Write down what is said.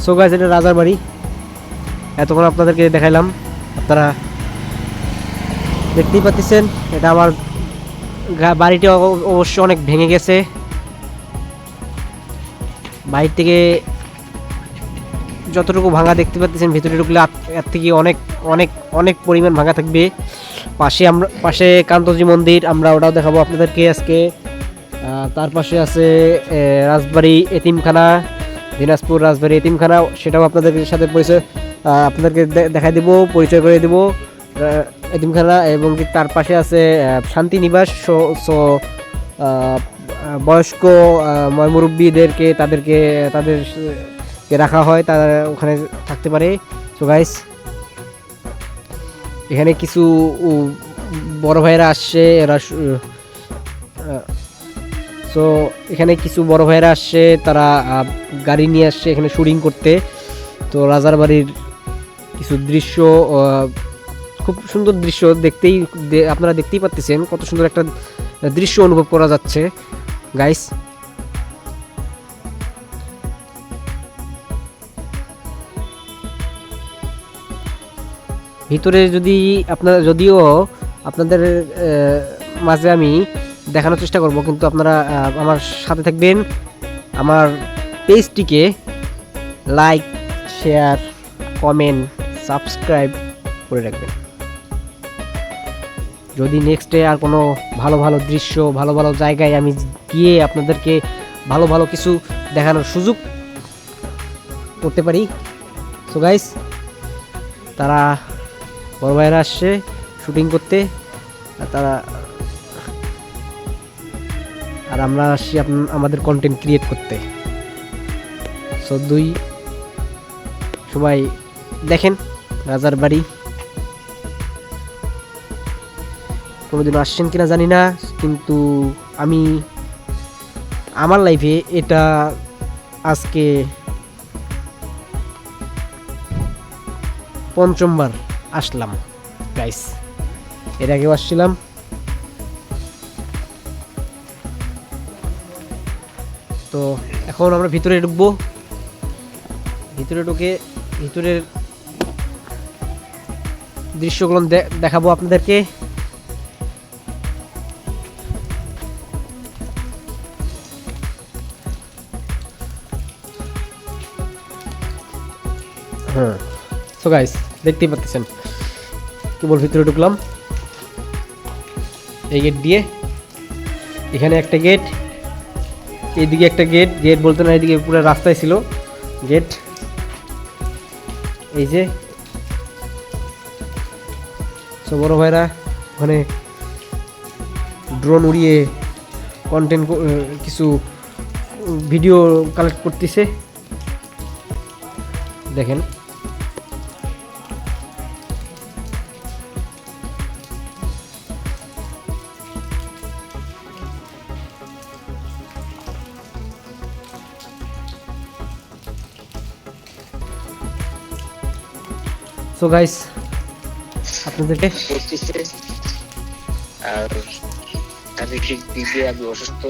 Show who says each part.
Speaker 1: So guys, এটা রাজার বাড়ি। এতক্ষণ আপনাদেরকে দেখাইলাম, আপনারা দেখতেই পাচ্ছেন। এটা আমার বাড়িটি অবশ্য অনেক ভেঙে গেছে। বাইরে থেকে যতটুকু ভাঙা দেখতে পাচ্ছেন, ভিতরে ঢুকলে এর থেকে অনেক অনেক অনেক পরিমাণ ভাঙা থাকবে। পাশে কান্তজি মন্দির, আমরা ওটাও দেখাবো আপনাদেরকে আজকে। তার পাশে আছে রাজবাড়ি এতিমখানা, দিনাজপুর রাজবাড়ি এতিমখানা, সেটাও আপনাদের সাথে আপনাদেরকে দেখাই দেবো, পরিচয় করে দেবো এতিমখানা। এবং তার পাশে আছে শান্তিনিবাস। বয়স্ক মুরব্বীদেরকে তাদেরকে রাখা হয়, তারা ওখানে থাকতে পারে। সো গাইস, এখানে কিছু বড় ভাইয়েরা আসছে, সো এখানে কিছু বড় ভাইয়েরা আসছে, তারা গাড়ি নিয়ে আসছে এখানে শুটিং করতে। তো রাজার বাড়ির কিছু দৃশ্য, খুব সুন্দর দৃশ্য, আপনারা দেখতেই পাচ্ছেন কত সুন্দর একটা দৃশ্য অনুভব করা যাচ্ছে গাইস। ভিতরে যদিও আপনাদের মাঝে আমি দেখানোর চেষ্টা করব, কিন্তু আপনারা আমার সাথে থাকবেন। আমার পেজটিকে লাইক, শেয়ার, কমেন্ট, সাবস্ক্রাইব করে রাখবেন। যদি নেক্সটে আর কোনো ভালো ভালো দৃশ্য, ভালো ভালো জায়গায় আমি গিয়ে আপনাদেরকে ভালো ভালো কিছু দেখানোর সুযোগ করতে পারি। সো গাইস, তারা বড় ভাইয়েরা আসছে শুটিং করতে, আর আমরা আসছি আমাদের কন্টেন্ট ক্রিয়েট করতে। সো সবাই দেখেন রাজার বাড়ি। কোনোদিন আসছেন কিনা জানি না, কিন্তু আমি আমার লাইফে এটা আজকে পঞ্চমবার আসলাম গাইস। এর আগেও আসছিলাম। তো এখন আমরা ভিতরে ঢুকবো। ভিতরে ঢুকে ভিতরের দৃশ্যগুলো দেখাবো আপনাদেরকে। হ্যাঁ, সো গাইস, দেখতেই পাচ্ছেন কেবল ভিতরে ঢুকলাম এই গেট দিয়ে। এখানে একটা গেট, এইদিকে একটা গেট বলতে না, এইদিকে পুরো রাস্তায় ছিল গেট। এই যে সব বড় ভাইরা ওখানে ড্রোন উড়িয়ে কন্টেন্ট কিছু ভিডিও কালেক্ট করতেছে, দেখেন। সো গাইস, আপনাদেরকে
Speaker 2: আর শারীরিক দিকে আমি অসুস্থ,